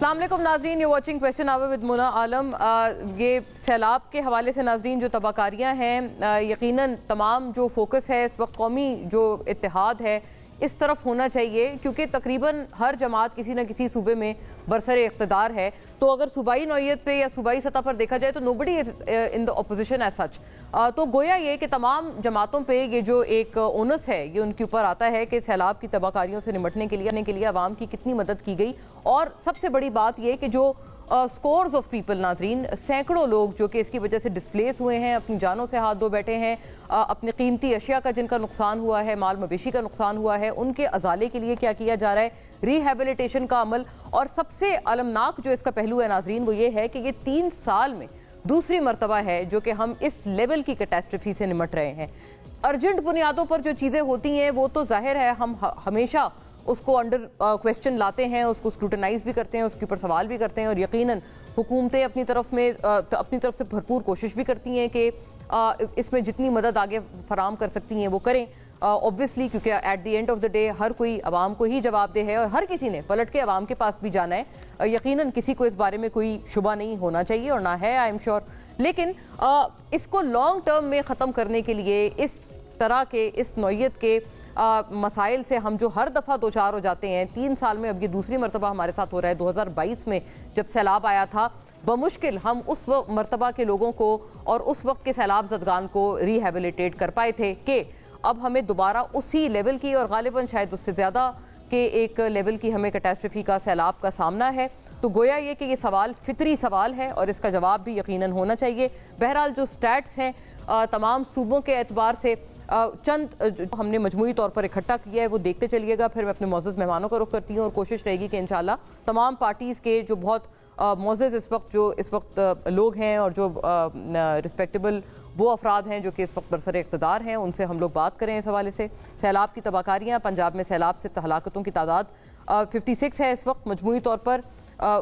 अस्सलाम वालेकुम नाजरीन, ये वॉचिंग क्वेश्चन आवर विद मुना आलम। ये सैलाब के हवाले से नाजरीन जो तबाहकारियाँ हैं, यकीनन तमाम जो फोकस है इस वक्त कौमी जो इत्तेहाद है इस तरफ होना चाहिए, क्योंकि तकरीबन हर जमात किसी न किसी सूबे में बरसर इक़्तिदार है। तो अगर सूबाई नौइयत पे या सूबाई सतह पर देखा जाए तो nobody is in the opposition as such. तो गोया ये कि तमाम जमातों पे ये जो एक ओनस है ये उनके ऊपर आता है कि सैलाब की तबाहकारियों से निपटने के लिए आवाम की कितनी मदद की गई। और सबसे बड़ी बात ये कि जो स्कोर्स ऑफ पीपल नाजरीन, सैकड़ों लोग जो कि इसकी वजह से डिस्प्लेस हुए हैं, अपनी जानों से हाथ धो बैठे हैं, अपनी कीमती अशिया का जिनका नुकसान हुआ है, माल मवेशी का नुकसान हुआ है, उनके अजाले के लिए क्या किया जा रहा है, रिहेबिलिटेशन का अमल। और सबसे अलमनाक जो इसका पहलू है नाजरीन वो ये है कि ये 3 साल में दूसरी मरतबा है जो कि हम इस लेवल की कैटास्ट्रफी से निपट रहे हैं। अर्जेंट बुनियादों पर जो चीज़ें होती हैं वो तो जाहिर है हम हमेशा उसको अंडर क्वेश्चन लाते हैं, उसको स्क्रूटनाइज भी करते हैं, उसके ऊपर सवाल भी करते हैं। और यकीनन हुकूमतें अपनी तरफ से भरपूर कोशिश भी करती हैं कि इसमें जितनी मदद आगे फराम कर सकती हैं वो करें, ऑब्वियसली, क्योंकि at the end of the day हर कोई आवाम को ही जवाबदेह है और हर किसी ने पलट के आवाम के पास भी जाना है। यकीनन किसी को इस बारे में कोई शुबा नहीं होना चाहिए और ना है, आई एम श्योर। लेकिन इसको लॉन्ग टर्म में ख़त्म करने के लिए इस तरह के इस नौइयत के मसाइल से हम जो हर दफ़ा दो चार हो जाते हैं, 3 साल में अब ये दूसरी मरतबा हमारे साथ हो रहा है। 2022 में जब सैलाब आया था बमुश्किल हम उस मरतबा के लोगों को और उस वक्त के सैलाब ज़दगान को रिहेबिलिटेट कर पाए थे कि अब हमें दोबारा उसी लेवल की और गालिबन शायद उससे ज़्यादा के एक लेवल की हमें कैटास्ट्रफी का सैलाब का सामना है। तो गोया ये कि ये सवाल फितरी सवाल है और इसका जवाब भी यकीनन होना चाहिए। बहरहाल जो स्टैट्स हैं तमाम सूबों के एतबार से चंद हमने मजमूई तौर पर इकट्ठा किया है वो देखते चलिएगा, फिर मैं अपने मोअज़्ज़ज़ मेहमानों का रुख करती हूँ और कोशिश रहेगी कि इंशाल्लाह तमाम पार्टीज़ के जो बहुत मोअज़्ज़ज़ इस वक्त लोग हैं और जो रिस्पेक्टेबल वो अफराद हैं जो कि इस वक्त बरसर इक़्तिदार हैं उनसे हम लोग बात करें इस हवाले से। सैलाब की तबाहकारियाँ, पंजाब में सैलाब से हलाकतों की तादाद 56 है इस वक्त मजमूई तौर पर।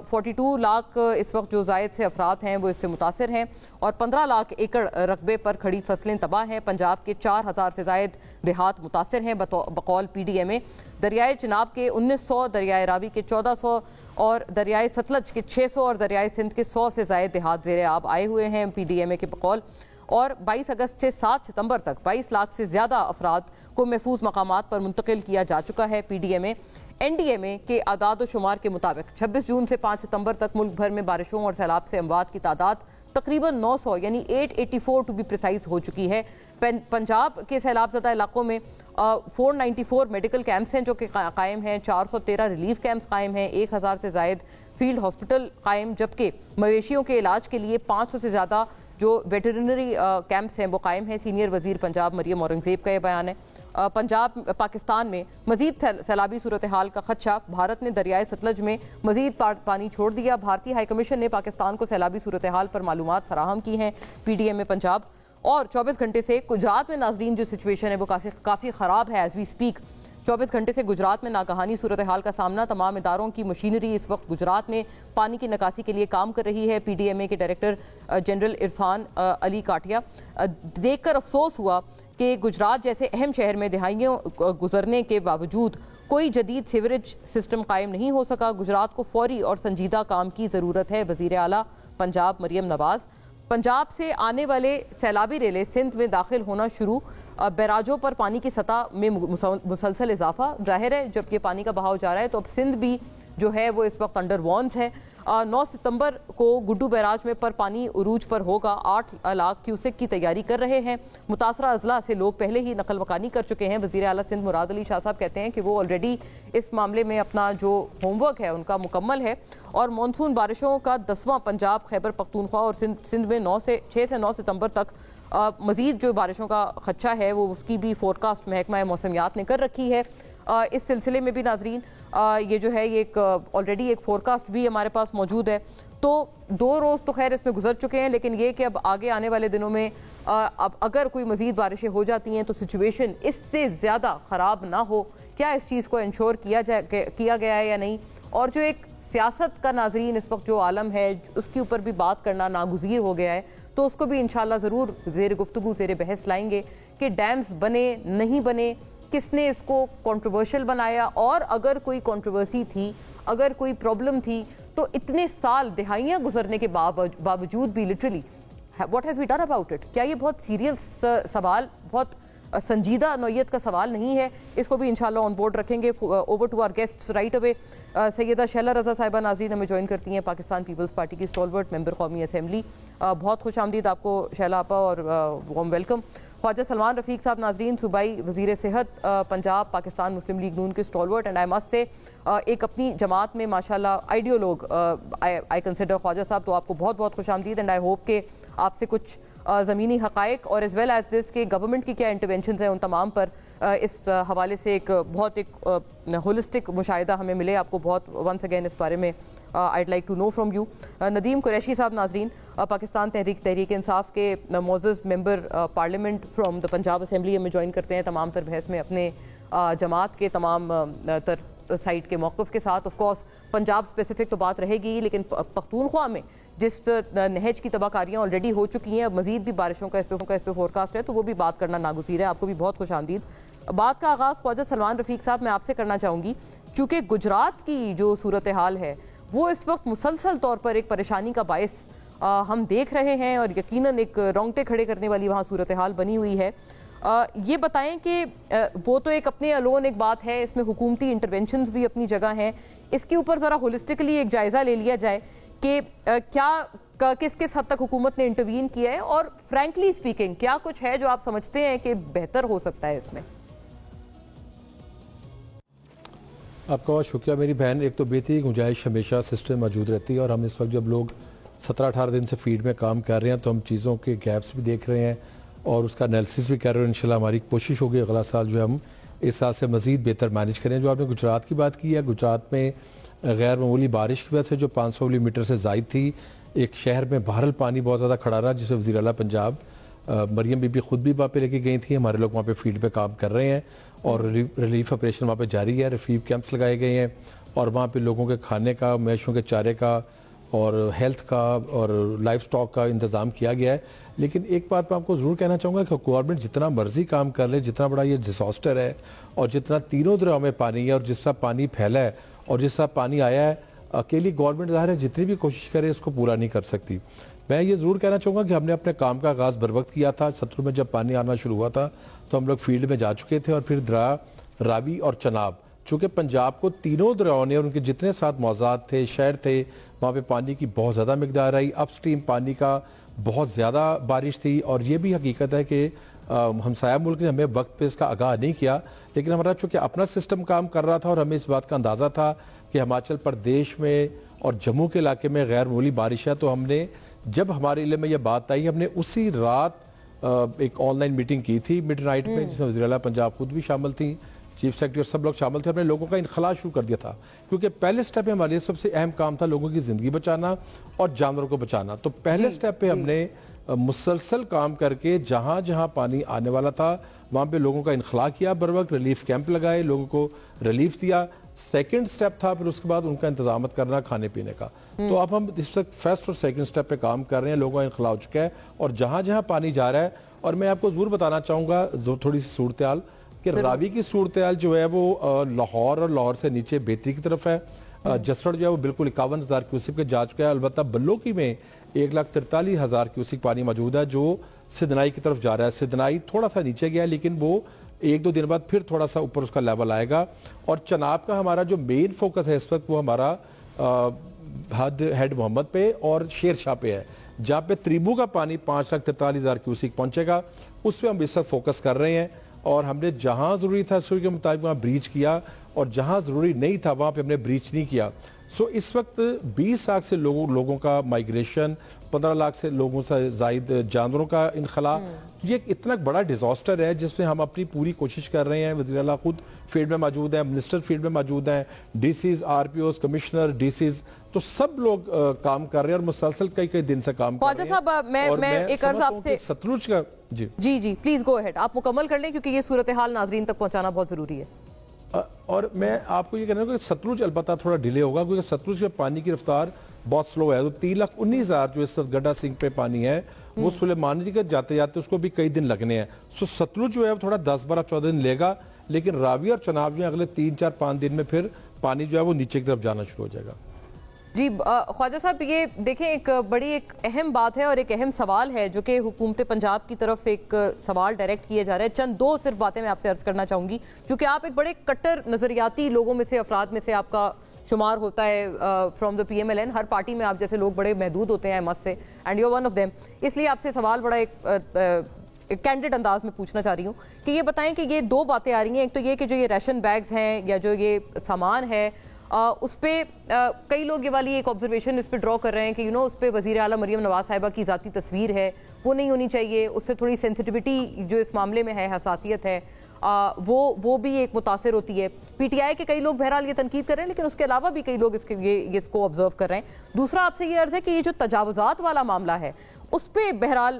42 लाख इस वक्त जो जायद से अफराद हैं वो इससे मुतासिर हैं और 15 लाख एकड़ रकबे पर खड़ी फसलें तबाह हैं। पंजाब के 4000 से जायद देहात मुतासिर हैं बकौल PDMA। दरियाए चिनाब के 1900, दरियाए रावी के 1400 और दरियाए सतलज के 600 और दरियाए सिंध के 100 से जायद देहात ज़ेरे आब आए हुए हैं PDMA के बकौल। और 22 अगस्त से 7 सितंबर तक 22 लाख से ज़्यादा अफराद को महफूज मकामात पर मुंतकिल किया जा चुका है PDMA। NDMA के आदाद व शुमार के मुताबिक 26 जून से 5 सितंबर तक मुल्क भर में बारिशों और सैलाब से अमवात की तादाद तकरीबन 900 यानी 884 टू बी प्रिसाइज हो चुकी है। पंजाब के सैलाब ज़दा इलाकों में 494 मेडिकल कैंप्स हैं जो कि कायम हैं, 413 रिलीफ कैंप्स कायम हैं, 1000 से ज़ायद फील्ड हॉस्पिटल कायम, जबकि मवेशियों के इलाज के लिए 500 से ज़्यादा जो वेटरनरी कैंप्स हैं वो कायम हैं। सीनियर वजीर पंजाब मरियम औरंगजेब का ये बयान है। पाकिस्तान में मजीद सैलाबी सूरत हाल का खदशा, भारत ने दरियाए सतलज में मजीद पानी छोड़ दिया। भारतीय हाई कमीशन ने पाकिस्तान को सैलाबी सूरत हाल पर मालूमात फराहम की हैं PDMA पंजाब। और 24 घंटे से गुजरात में नाजरीन जो सिचुएशन है वो काफ़ी ख़राब है एज वी स्पीक। 24 घंटे से गुजरात में नागहानी सूरत हाल का सामना, तमाम इदारों की मशीनरी इस वक्त गुजरात में पानी की निकासी के लिए काम कर रही है। PDMA के डायरेक्टर जनरल इरफान अली काटिया देखकर अफसोस हुआ कि गुजरात जैसे अहम शहर में दहाइयों गुजरने के बावजूद कोई जदीद सीवरेज सिस्टम कायम नहीं हो सका। गुजरात को फौरी और संजीदा काम की ज़रूरत है। वज़ीर आला पंजाब मरियम नवाज़। पंजाब से आने वाले सैलाबी रेले सिंध में दाखिल होना शुरू, बैराजों पर पानी की सतह में मुसलसल इजाफा। जाहिर है जब ये पानी का बहाव जा रहा है तो अब सिंध भी जो है वो इस वक्त अंडर वॉर्न्स है। 9 सितंबर को गुड्डू बैराज में पर पानी उरूज पर होगा। 8 लाख क्यूसेक की तैयारी कर रहे हैं। मुतासरा अजला से लोग पहले ही नकल मकानी कर चुके हैं। वज़ीर आला सिंध मुराद अली शाह साहब कहते हैं कि वो ऑलरेडी इस मामले में अपना जो होमवर्क है उनका मुकम्मल है। और मानसून बारिशों का 10वां पंजाब खैबर पख्तूनख्वा और सिंध में 6 से 9 सितंबर तक मज़ीद जो बारिशों का खदशा है वो उसकी भी फोरकास्ट महकमा मौसमियात ने कर रखी है। इस सिलसिले में भी नाजरीन ये जो है ये एक ऑलरेडी एक फोरकास्ट भी हमारे पास मौजूद है। तो 2 रोज़ तो खैर इसमें गुजर चुके हैं, लेकिन ये कि अब आगे आने वाले दिनों में अब अगर कोई मज़ीद बारिशें हो जाती हैं तो सिचुएशन इससे ज़्यादा ख़राब ना हो, क्या इस चीज़ को इंश्योर किया गया है या नहीं। और जो एक सियासत का नाजरीन इस वक्त जो आलम है उसके ऊपर भी बात करना नागुज़ीर हो गया है, तो उसको भी इंशाल्लाह ज़रूर ज़ेर गुफ्तगू ज़ेर बहस लाएंगे कि डैम्स बने नहीं बने, किसने इसको कंट्रोवर्शियल बनाया, और अगर कोई कंट्रोवर्सी थी, अगर कोई प्रॉब्लम थी تو اتنے سال دہائیاں گزرنے کے باوجود بھی literally what have we done about it? کیا یہ بہت سیریس سوال، بہت سنجیدہ نوعیت کا سوال نہیں ہے؟ اس کو بھی انشاءاللہ آن بورڈ رکھیں گے. Over to our guests right away. Syeda Shehla Raza Sahiba ناظرین ہمیں جوائن کرتی ہیں، پاکستان پیپلز پارٹی کی اسٹالورٹ ممبر قومی اسمبلی. بہت خوش آمدید آپ کو شہلہ آپا اور وارم ویلکم. خواجہ سلمان رفیق صاحب ناظرین، صوبائی وزیر صحت پنجاب، پاکستان مسلم لیگ نون کے اسٹالورٹ، اینڈ آئی مسٹ سے ایک اپنی جماعت میں ماشاءاللہ آئیڈیولوگ آئی کنسیڈر خواجہ صاحب. تو آپ کو بہت بہت خوش آمدید، اینڈ آئی ہوپ کہ آپ سے کچھ زمینی حقائق اور ایز ویل ایز دس کہ گورنمنٹ کی کیا انٹرونشنز ہیں ان تمام پر اس حوالے سے ایک ہولسٹک مشاہدہ ہمیں ملے. آپ کو بہت ونس اگین اس بارے میں I'd like to know from you. Nadeem Qureshi صاحب ناظرین، پاکستان تحریک انصاف کے معزز member parliament from the Punjab assembly ہمیں جوائن کرتے ہیں تمام تر بحث میں اپنے جماعت کے تمام تر سائٹ کے موقف کے ساتھ. آف کورس پنجاب اسپیسیفک تو بات رہے گی، لیکن پختونخوا میں جس نہج کی تباہ کاریاں آلریڈی ہو چکی ہیں، مزید بھی بارشوں کا اس پہ فورکاسٹ ہے، تو وہ بھی بات کرنا ناگزیر ہے. آپ کو بھی بہت خوش آمدید. بات کا آغاز خواجہ سلمان رفیق صاحب میں آپ سے کرنا چاہوں گی، چونکہ گجرات کی جو صورتحال ہے وہ اس وقت مسلسل طور پر ایک پریشانی کا باعث ہم دیکھ رہے ہیں، اور یقیناً ایک رونگٹے کھڑے کرنے والی وہاں صورتحال بنی ہوئی ہے. یہ بتائیں کہ وہ تو ایک اپنے الون ایک بات ہے، اس میں حکومتی انٹرونشنز بھی اپنی جگہ ہیں، اس کے اوپر ذرا ہولسٹکلی ایک جائزہ لے لیا جائے کہ کیا کس حد تک حکومت نے انٹروین کیا ہے، اور فرینکلی اسپیکنگ کیا کچھ ہے جو آپ سمجھتے ہیں کہ بہتر ہو سکتا ہے اس میں؟ آپ کا بہت شکریہ میری بہن. ایک تو بہتری گنجائش ہمیشہ سسٹم موجود رہتی ہے، اور ہم اس وقت جب لوگ 17-18 دن سے فیلڈ میں کام کر رہے ہیں تو ہم چیزوں کے گیپس بھی دیکھ رہے ہیں اور اس کا انالیسس بھی کر رہے ہیں. انشاءاللہ ہماری کوشش ہوگی اگلا سال جو ہے ہم اس سال سے مزید بہتر مینیج کریں. جو آپ نے گجرات کی بات کی ہے، گجرات میں غیر معمولی بارش کی وجہ سے جو 500 ملی میٹر سے زائد تھی، ایک شہر میں بہرحال پانی بہت زیادہ کھڑا رہا، جس میں وزیر اعلیٰ پنجاب مریم بی بی خود بھی وہاں پہ لے کے گئی تھیں. ہمارے لوگ وہاں پہ فیلڈ پہ کام کر رہے ہیں اور ریلیف آپریشن وہاں پہ جاری ہے. ریلیف کیمپس لگائے گئے ہیں اور وہاں پہ لوگوں کے کھانے کا، مویشیوں کے چارے کا اور ہیلتھ کا اور لائف سٹاک کا انتظام کیا گیا ہے. لیکن ایک بات میں آپ کو ضرور کہنا چاہوں گا کہ گورنمنٹ جتنا مرضی کام کر لے، جتنا بڑا یہ ڈیزاسٹر ہے اور جتنا تینوں دریاؤں میں پانی ہے اور جس طرح پانی پھیلا ہے اور جس طرح پانی آیا ہے، اکیلی گورنمنٹ ظاہر ہے جتنی بھی کوشش کرے اس کو پورا نہیں کر سکتی. میں یہ ضرور کہنا چاہوں گا کہ ہم نے اپنے کام کا آغاز بر وقت کیا تھا. سترو میں جب پانی آنا شروع ہوا تھا تو ہم لوگ فیلڈ میں جا چکے تھے، اور پھر درا، راوی اور چناب، چونکہ پنجاب کو تینوں دریاؤں نے اور ان کے جتنے ساتھ موضوعات تھے، شہر تھے، وہاں پہ پانی کی بہت زیادہ مقدار آئی. اپ سٹریم پانی کا بہت زیادہ بارش تھی، اور یہ بھی حقیقت ہے کہ ہمسایہ ملک نے ہمیں وقت پہ اس کا آگاہ نہیں کیا. لیکن ہمارا چونکہ اپنا سسٹم کام کر رہا تھا اور ہمیں اس بات کا اندازہ تھا کہ ہماچل پردیش میں اور جموں کے علاقے میں غیر معمولی بارش ہے، تو ہم نے جب ہمارے علم میں یہ بات آئی، ہم نے اسی رات ایک آن لائن میٹنگ کی تھی مڈ نائٹ میں، جس میں وزیر اعلیٰ پنجاب خود بھی شامل تھیں، چیف سیکرٹری اور سب لوگ شامل تھے. ہم نے لوگوں کا انخلاء شروع کر دیا تھا، کیونکہ پہلے سٹیپ میں ہمارے لیے سب سے اہم کام تھا لوگوں کی زندگی بچانا اور جانوروں کو بچانا. تو پہلے سٹیپ پہ ہم نے مسلسل کام کر کے جہاں جہاں پانی آنے والا تھا وہاں پہ لوگوں کا انخلاء کیا، بر وقت ریلیف کیمپ لگائے، لوگوں کو ریلیف دیا. سیکنڈ سٹیپ تھا پھر اس کے بعد ان کا انتظامات کرنا کھانے پینے کا. تو اب ہم اس وقت فرسٹ اور سیکنڈ سٹیپ پہ کام کر رہے ہیں. لوگوں کا انخلاء ہو چکا ہے اور جہاں جہاں پانی جا رہا ہے. اور میں آپ کو ضرور بتانا چاہوں گا تھوڑی سی صورتحال کہ راوی کی صورتحال جو ہے وہ لاہور اور لاہور سے نیچے بہتری کی طرف ہے. جسڑ جو ہے وہ بالکل 51,000 کیوسک پہ جا چکا ہے. البتہ بلوکی میں 1,43,000 کیوسک پانی موجود ہے جو سدنائی کی طرف جا رہا ہے. سدنائی تھوڑا سا نیچے گیا لیکن وہ 1-2 دن بعد پھر تھوڑا سا اوپر اس کا لیول آئے گا. اور چناب کا ہمارا جو مین فوکس ہے اس وقت وہ ہمارا ہیڈ محمد پہ اور شیر شاہ پہ ہے, جہاں پہ تریبو کا پانی 5,43,000 کیوسک پہنچے گا. اس پہ ہم اس وقت فوکس کر رہے ہیں اور ہم نے جہاں ضروری تھا سوری کے مطابق وہاں بریچ کیا اور جہاں ضروری نہیں تھا وہاں پہ ہم نے بریچ نہیں کیا. سو اس وقت 20 لاکھ سے لوگوں کا مائیگریشن, 15 لاکھ سے لوگوں سے زائد جانوروں کا انخلاء, یہ ایک اتنا بڑا ڈیزاسٹر ہے جس میں ہم اپنی پوری کوشش کر رہے ہیں. وزیر اعلیٰ خود فیلڈ میں موجود ہیں, منسٹر فیلڈ میں موجود ہیں, DCs, RPOs, commissioner, DCs, تو سب لوگ کام کر رہے ہیں اور مسلسل کئی دن سے کام کر رہے ہیں. صاحب میں ایک عرض آپ سے ستلج کا جی پلیز گو اہیڈ, آپ مکمل کر لیں کیونکہ یہ صورتحال ناظرین تک پہنچانا بہت ضروری ہے. اور میں آپ کو یہ کہنا کہ ستلج البتہ تھوڑا ڈیلے ہوگا کیونکہ ستلج کے پانی کی رفتار بہت سلو ہے. تو 3,19,000 جو اس وقت گڈا سنگھ پہ پانی ہے وہ سلیمانی کے جاتے جاتے اس کو بھی کئی دن لگنے ہیں. سو ستلج جو ہے تھوڑا 10, 12, 14 دن لے گا, لیکن راوی اور چناب جو ہے اگلے 3, 4, 5 دن میں پھر پانی جو ہے وہ نیچے کی طرف جانا شروع ہو جائے گا. جی خواجہ صاحب یہ دیکھیں ایک بڑی ایک اہم بات ہے اور ایک اہم سوال ہے جو کہ حکومت پنجاب کی طرف ایک سوال ڈائریکٹ کیا جا رہا ہے. چند دو صرف باتیں میں آپ سے عرض کرنا چاہوں گی چونکہ آپ ایک بڑے کٹر نظریاتی لوگوں میں سے افراد میں سے آپ کا شمار ہوتا ہے from the PMLN. Hare party میں آپ جیسے لوگ بڑے محدود ہوتے ہیں must say and you one of them. اس لیے آپ سے سوال بڑا ایک کینڈیڈ انداز میں پوچھنا چاہ رہی ہوں کہ یہ بتائیں کہ یہ دو باتیں آ رہی ہیں. ایک تو یہ کہ جو یہ ریشن بیگز ہیں یا جو یہ سامان ہے اس پہ کئی لوگ یہ والی ایک آبزرویشن اس پہ ڈرا کر رہے ہیں کہ اس پہ وزیر اعلیٰ مریم نواز صاحبہ کی ذاتی تصویر ہے, وہ نہیں ہونی چاہیے. اس سے تھوڑی سینسٹیوٹی جو اس معاملے میں ہے, حساسیت ہے, وہ بھی ایک متاثر ہوتی ہے. PTI کے کئی لوگ بہرحال یہ تنقید کر رہے ہیں لیکن اس کے علاوہ بھی کئی لوگ اس کو آبزرو کر رہے ہیں. دوسرا آپ سے یہ عرض ہے کہ یہ جو تجاوزات والا معاملہ ہے اس پہ بہرحال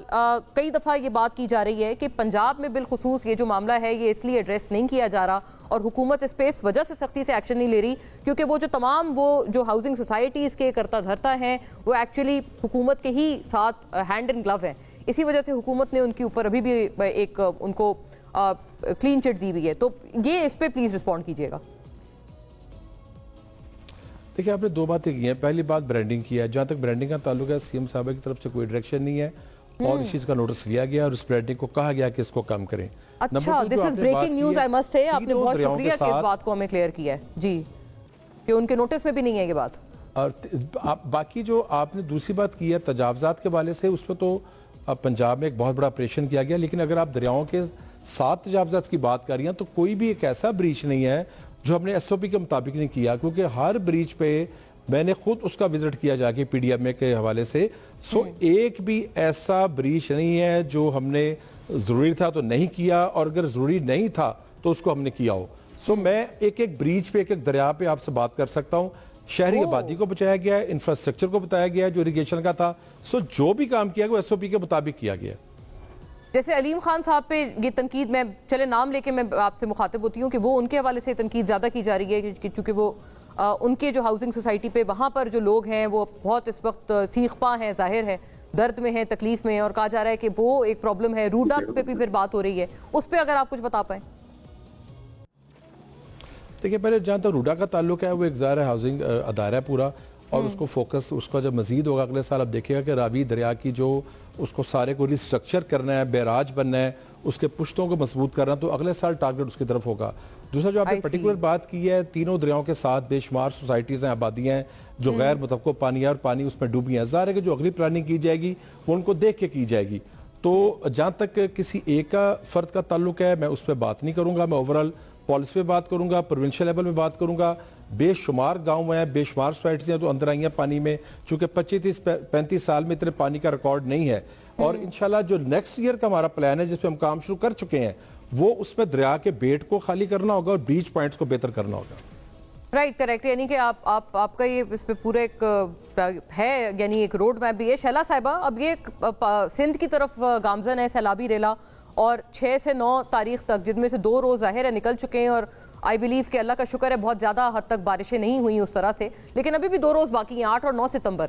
کئی دفعہ یہ بات کی جا رہی ہے کہ پنجاب میں بالخصوص یہ جو معاملہ ہے یہ اس لیے ایڈریس نہیں کیا جا رہا اور حکومت اس پہ اس وجہ سے سختی سے ایکشن نہیں لے رہی کیونکہ وہ جو تمام وہ جو ہاؤسنگ سوسائٹیز کے کرتا دھرتا ہیں وہ ایکچولی حکومت کے ہی ساتھ ہینڈ ان گلو ہیں. اسی وجہ سے حکومت نے ان کے اوپر ابھی بھی ایک ان کو کلین چٹ دی ہوئی ہے. تو یہ اس پہ پلیز رسپونڈ کیجئے گا. دیکھیں آپ نے دو باتیں کی ہیں. پہلی بات برانڈنگ کی ہے. جہاں تک برانڈنگ کا تعلق ہے CM صاحبہ کی طرف سے کوئی ڈائریکشن نہیں ہے اور اس چیز کا نوٹس لیا گیا اور اس برانڈنگ کو کہا گیا کہ اس کو کم کریں. اچھا this is breaking news I must say. آپ نے بہت شکریہ کہ اس بات کو ہمیں کلیئر کیا ہے جی کہ ان کے نوٹس میں بھی نہیں ہے یہ بات. اور باقی جو آپ نے دوسری بات کی ہے تجاوزات کے حوالے سے, اس پہ تو پنجاب میں ایک بہت بڑا آپریشن کیا گیا لیکن اگر آپ دریاؤں کے 7 تجاوزات کی بات کر رہی ہیں تو کوئی بھی ایک ایسا بریچ نہیں ہے جو ہم نے SOP کے مطابق نہیں کیا کیونکہ ہر بریچ پہ میں نے خود اس کا وزٹ کیا جا کے PDMA کے حوالے سے. ایک بھی ایسا بریچ نہیں ہے جو ہم نے ضروری تھا تو نہیں کیا اور اگر ضروری نہیں تھا تو اس کو ہم نے کیا ہو. میں ایک بریچ پہ ایک دریا پہ آپ سے بات کر سکتا ہوں. شہری آبادی کو بچایا گیا ہے, انفراسٹرکچر کو بتایا گیا ہے جو اریگیشن کا تھا. جو بھی کام کیا گیا وہ SOP کے مطابق کیا گیا. جیسے علیم خان صاحب پہ یہ تنقید, میں چلے نام لے کے میں آپ سے مخاطب ہوتی ہوں کہ وہ ان کے حوالے سے تنقید زیادہ کی جا رہی ہے کہ چونکہ وہ ان کے جو ہاؤسنگ سوسائٹی پہ وہاں پر جو لوگ ہیں وہ بہت اس وقت سیخ پا ہیں, ظاہر ہے درد میں ہیں, تکلیف میں ہیں اور کہا جا رہا ہے کہ وہ ایک پرابلم ہے. روڈا پہ بھی پھر بات ہو رہی ہے, اس پہ اگر آپ کچھ بتا پائیں. دیکھیں پہلے جہاں تک روڈا کا تعلق ہے وہ ایک ظاہر ہاؤسنگ ادارہ ہے پورا اور اس کو فوکس اس کا جب مزید ہوگا اگلے سال آپ دیکھیں گا کہ راوی دریا کی جو اس کو سارے کو ریسٹرکچر کرنا ہے, بیراج بننا ہے, اس کے پشتوں کو مضبوط کرنا, تو اگلے سال ٹارگٹ اس کی طرف ہوگا. دوسرا جو آپ نے پرٹیکولر بات کی ہے تینوں دریاؤں کے ساتھ بے شمار سوسائٹیز ہیں, آبادیاں ہیں جو غیر متوقع پانی ہے اور پانی اس میں ڈوبی ہیں. ظاہر ہے کہ جو اگلی پلاننگ کی جائے گی وہ ان کو دیکھ کے کی جائے گی. تو جہاں تک کسی ایک کا فرد کا تعلق ہے میں اس پہ بات نہیں کروں گا, میں اوورال پالیسی پہ بات کروں گا, پروونشل لیول میں بات کروں گا. بے شمار گاؤں ہیں, بے شمار سوسائٹیز ہیں تو اندر آئی ہیں پانی میں, چونکہ 25-35 سال میں اتنے پانی کا ریکارڈ نہیں ہے. اور انشاءاللہ جو نیکسٹ ایئر کا ہمارا پلان ہے جس پہ ہم کام شروع کر چکے ہیں وہ اس میں دریا کے بیٹ کو خالی کرنا ہوگا اور بیچ پوائنٹس کو بہتر کرنا ہوگا. Right, correct. یعنی کہ آپ کا یہ اس پہ پورا ایک ہے یعنی ایک روڈ میپ بھی ہے. شہلا صاحبہ, اب یہ سندھ کی طرف گامزن ہے سیلابی ریلا اور 6 سے 9 تاریخ تک جن میں سے 2 روز ظاہر ہے نکل چکے ہیں اور آئی بلیو کہ اللہ کا شکر ہے بہت زیادہ حد تک بارشیں نہیں ہوئیں اس طرح سے, لیکن ابھی بھی 2 روز باقی ہیں 8 اور 9 ستمبر.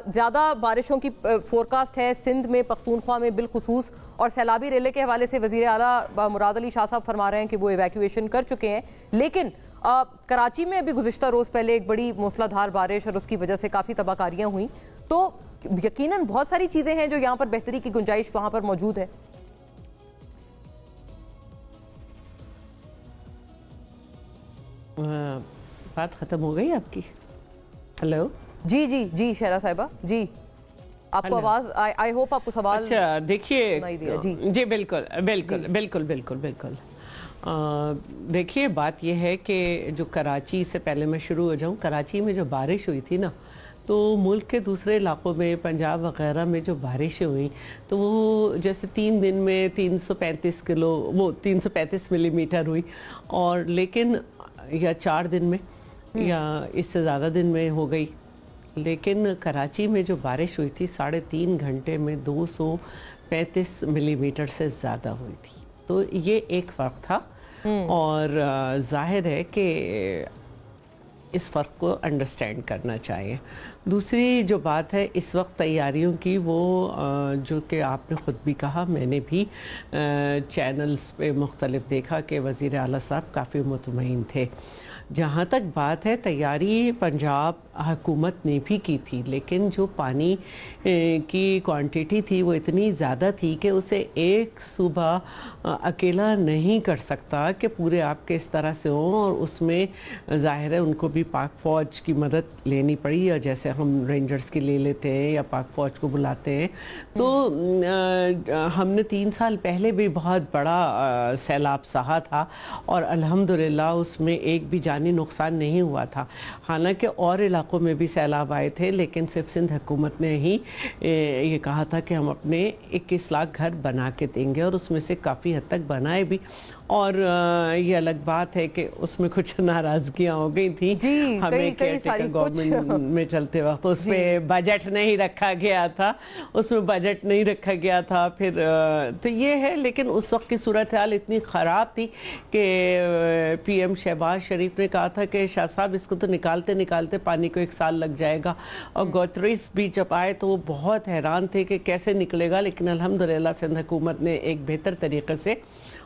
زیادہ بارشوں کی فورکاسٹ ہے سندھ میں, پختونخوا میں بالخصوص, اور سیلابی ریلے کے حوالے سے وزیر اعلیٰ مراد علی شاہ صاحب فرما رہے ہیں کہ وہ ایویکویشن کر چکے ہیں. لیکن کراچی میں ابھی گزشتہ روز پہلے ایک بڑی موسلا دھار بارش اور اس کی وجہ سے کافی تباہ کاریاں ہوئیں, تو یقیناً بہت ساری چیزیں ہیں جو یہاں پر بہتری کی گنجائش وہاں پر موجود ہے. بات ختم ہو گئی آپ کی؟ ہلو جی جی جی شہلا صاحبہ جی, آپ کو آواز, آئی ہوپ آپ کو سوال. اچھا دیکھیے جی بالکل بالکل بالکل بالکل بالکل. دیکھیے بات یہ ہے کہ جو کراچی سے پہلے میں شروع ہو جاؤں, کراچی میں جو بارش ہوئی تھی نا تو ملک کے دوسرے علاقوں میں پنجاب وغیرہ میں جو بارشیں ہوئیں تو وہ جیسے 3 دن میں 335 ملی میٹر ہوئی, اور لیکن یا 4 دن میں یا اس سے زیادہ دن میں ہو گئی. لیکن کراچی میں جو بارش ہوئی تھی 3.5 گھنٹے میں 235 ملی میٹر سے زیادہ ہوئی تھی. تو یہ ایک فرق تھا اور ظاہر ہے کہ اس فرق کو انڈرسٹینڈ کرنا چاہیے. دوسری جو بات ہے اس وقت تیاریوں کی, وہ جو کہ آپ نے خود بھی کہا, میں نے بھی چینلز پہ مختلف دیکھا کہ وزیر اعلیٰ صاحب کافی مطمئن تھے. جہاں تک بات ہے تیاری پنجاب हुकूमत ने भी की थी, लेकिन जो पानी की क्वांटिटी थी वो इतनी ज़्यादा थी कि उसे एक सूबा अकेला नहीं कर सकता कि पूरे आपके इस तरह से हों, और उसमें ज़ाहिर है उनको भी पाक फ़ौज की मदद लेनी पड़ी, और जैसे हम रेंजर्स की ले लेते हैं या पाक फ़ौज को बुलाते हैं। तो हमने 3 साल पहले भी बहुत बड़ा सैलाब सहा था और अल्हम्दुलिल्लाह उसमें एक भी जानी नुकसान नहीं हुआ था। हालांकि और इलाकों में भी सैलाब आए थे, लेकिन सिर्फ सिंध हुकूमत ने ही ये कहा था कि हम अपने 21 लाख घर बना के देंगे, और उसमें से काफ़ी हद तक बनाए भी। और ये अलग बात है कि उसमें कुछ नाराज़गियाँ हो गई थी हमें केयरटेकर गवर्नमेंट में चलते वक्त, उस पर बजट नहीं रखा गया था, उसमें बजट नहीं रखा गया था। फिर तो ये है, लेकिन उस वक्त की सूरत हाल इतनी ख़राब थी कि PM शहबाज शरीफ ने कहा था कि शाह साहब इसको तो निकालते निकालते पानी को 1 साल लग जाएगा, और गोतरीस भी जब आए तो वो बहुत हैरान थे कि कैसे निकलेगा, लेकिन अल्हम्दुलिल्लाह सिंध हुकूमत ने एक बेहतर तरीके से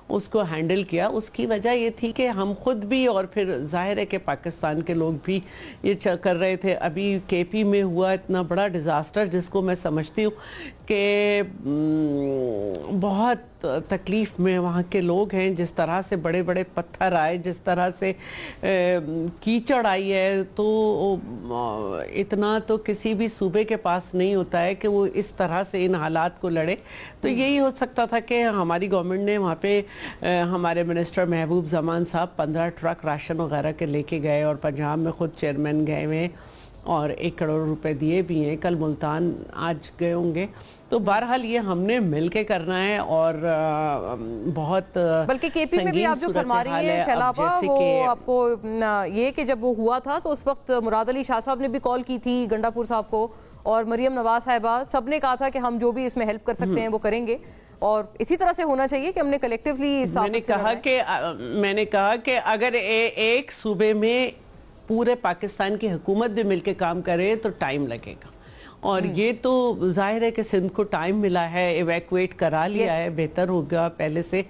उसको हैंडल किया। उसकी वजह ये थी कि हम खुद भी, और फिर जाहिर है कि पाकिस्तान के लोग भी ये कर रहे थे। अभी KP में हुआ इतना बड़ा डिज़ास्टर, जिसको मैं समझती हूँ कि बहुत तकलीफ़ में वहाँ के लोग हैं। जिस तरह से बड़े बड़े पत्थर आए, जिस तरह से कीचड़ आई है, तो इतना तो किसी भी सूबे के पास नहीं होता है कि वो इस तरह से इन हालात को लड़े। तो यही हो सकता था कि हमारी गवर्नमेंट ने वहाँ पे हमारे मिनिस्टर महबूब जमान साहब 15 ट्रक राशन वगैरह के लेके गए, और पंजाब में खुद चेयरमैन गए हुए और 1 करोड़ रुपए दिए भी हैं। कल मुल्तान आज गए होंगे। तो बहरहाल ये हमने मिल के करना है, और बहुत बल्कि KP में भी आप जो फरमा रही हैं शैलाबा, वो आपको ये कि जब वो हुआ था तो उस वक्त मुराद अली शाह साहब ने भी कॉल की थी गंडापुर साहब को, और मरियम नवाज साहिबा, सब ने कहा था कि हम जो भी इसमें हेल्प कर सकते हैं वो करेंगे, और इसी तरह से होना चाहिए कि हमने कलेक्टिवली। मैंने कहा कि अगर एक सूबे में पूरे पाकिस्तान की हुकूमत भी मिलके काम करे तो टाइम लगेगा, और ये तो जाहिर है कि सिंध को टाइम मिला है, इवैक्यूएट करा लिया है, बेहतर होगा पहले से।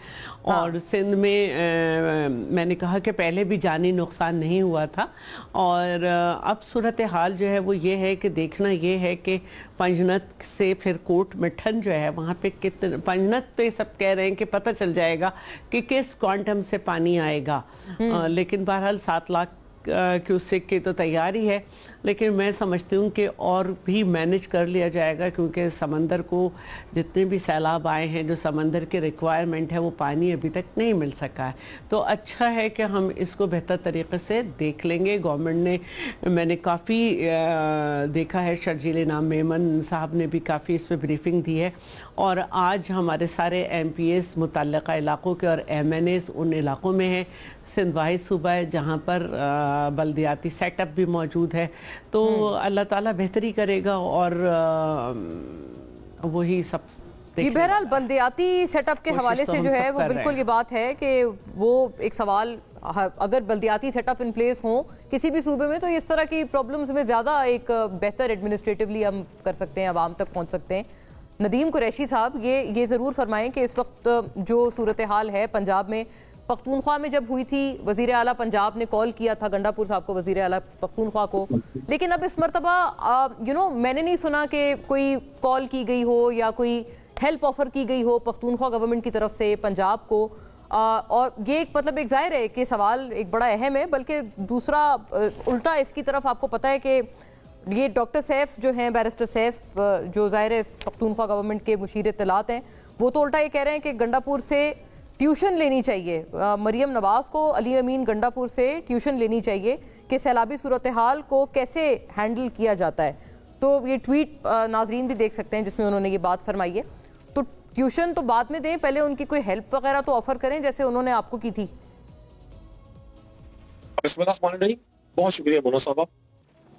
और सिंध में मैंने कहा कि पहले भी जानी नुकसान नहीं हुआ था, और अब सूरत हाल जो है वो ये है कि देखना ये है कि पंजनत से फिर कोट मिठन जो है वहाँ पे कितने, पंजनत पे सब कह रहे हैं कि पता चल जाएगा कि किस क्वांटम से पानी आएगा, लेकिन बहरहाल 7 लाख क्यूसेक की तो तैयारी है, लेकिन मैं समझती हूँ कि और भी मैनेज कर लिया जाएगा, क्योंकि समंदर को जितने भी सैलाब आए हैं, जो समंदर की रिक्वायरमेंट है वो पानी अभी तक नहीं मिल सका है। तो अच्छा है कि हम इसको बेहतर तरीके से देख लेंगे। गवर्नमेंट ने, मैंने काफ़ी देखा है, शर्जील इनाम मेमन साहब ने भी काफ़ी इस पर ब्रीफिंग दी है, और आज हमारे सारे MPs मुतल्लिका इलाकों के और MNAs उन इलाकों में हैं। सिंध वाहिद सूबा है जहाँ पर बल्दियाती सेटअप भी मौजूद है, तो अल्लाह ताला बेहतरी करेगा, और वही सब। बहरहाल बल्दियाती सेटअप के हवाले से जो है वो बिल्कुल ये बात है कि वो एक सवाल, अगर बल्दियाती सेटअप इन प्लेस हो किसी भी सूबे में, तो इस तरह की प्रॉब्लम्स में ज़्यादा एक बेहतर एडमिनिस्ट्रेटिवली हम कर सकते हैं, आवाम तक पहुँच सकते हैं। नदीम कुरैशी साहब, ये ज़रूर फरमाएं कि इस वक्त जो सूरत हाल है पंजाब में, पख्तूनख्वा में जब हुई थी, वज़ीर आला पंजाब ने कॉल किया था गंडापुर साहब को, वज़ीर आला पख्तूनख्वा को, लेकिन अब इस मरतबा मैंने नहीं सुना कि कोई कॉल की गई हो या कोई हेल्प ऑफर की गई हो पख्तूनख्वा गवर्नमेंट की तरफ से पंजाब को। और ये एक मतलब एक जाहिर है कि सवाल एक बड़ा अहम है, बल्कि दूसरा उल्टा इसकी तरफ आपको पता है कि ये डॉक्टर सैफ जो हैं, बैरिस्टर सैफ, जो जाहिर है पख्तूनख्वा गवर्नमेंट के मुशीर इत्तलात हैं, वो तो उल्टा ये कह रहे हैं कि गंडापुर से ट्यूशन लेनी चाहिए, मरियम नवाज को अली अमीन गंडापुर से ट्यूशन लेनी चाहिए कि सैलाबी सूरत हाल को कैसे हैंडल किया जाता है। तो ये ट्वीट नाजरीन भी देख सकते हैं जिसमें उन्होंने ये बात फरमाई है। तो ट्यूशन तो बाद में दें, पहले उनकी कोई हेल्प वगैरह तो ऑफर करें जैसे उन्होंने आपको की थी। बहुत शुक्रिया मोना साहब।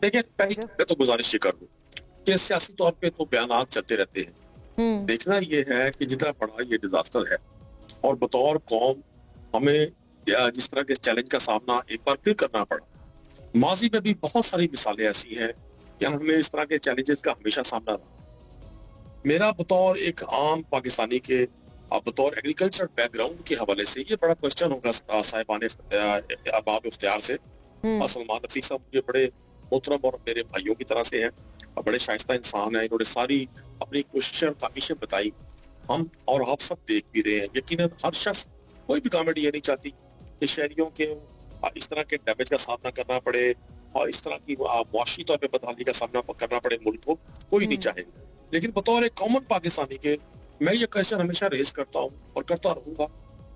देखिए, पहले मैं तो गुजारिश ये कर दूं कि सियासी तौर पे तो बयानात चलते रहते हैं, देखना ये है कि जितना बड़ा ये डिजास्टर है और बतौर कौम हमें जिस तरह के चैलेंज का सामना एक बार फिर करना पड़ा, माजी में भी बहुत सारी मिसालें ऐसी हैं कि हमें इस तरह के चैलेंजेस का हमेशा सामना रहा। मेरा बतौर एक आम पाकिस्तानी के बतौर एग्रीकल्चर बैकग्राउंड के हवाले से ये बड़ा क्वेश्चन होगा साहिबान अरबाब इख्तियार से। सलमान रफीक साहब मुझे बड़े मोहतरम और मेरे भाइयों की तरह से हैं और बड़े शाइस्ता इंसान हैं, इन्होंने सारी अपनी कोशिशें और काविशें बताई, हम और आप सब देख भी रहे हैं। यकीनन हर शख्स, कोई भी गवर्नमेंट ये नहीं चाहती कि शहरियों के इस तरह के डैमेज का सामना करना पड़े और इस तरह की मुआशी तौर पर बदहाली का सामना करना पड़े मुल्क को, कोई नहीं चाहेगा। लेकिन बतौर एक कॉमन पाकिस्तानी के मैं ये क्वेश्चन हमेशा रेज करता हूँ और करता रहूंगा